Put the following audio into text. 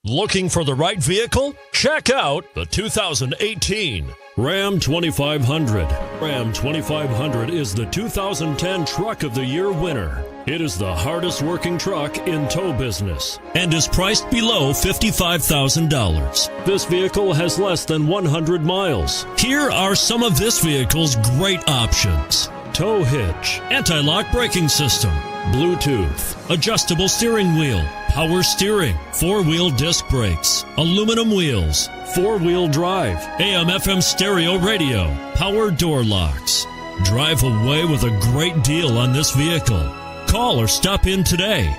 Looking for the right vehicle? Check out the 2018 Ram 2500. Ram 2500 is the 2010 Truck of the Year winner. It is the hardest working truck in tow business and is priced below $55,000. This vehicle has less than 100 miles. Here are some of this vehicle's great options: tow hitch, anti-lock braking system, Bluetooth, adjustable steering wheel, power steering, four-wheel disc brakes, aluminum wheels, four-wheel drive, AM/FM stereo radio, power door locks. Drive away with a great deal on this vehicle. Call or stop in today.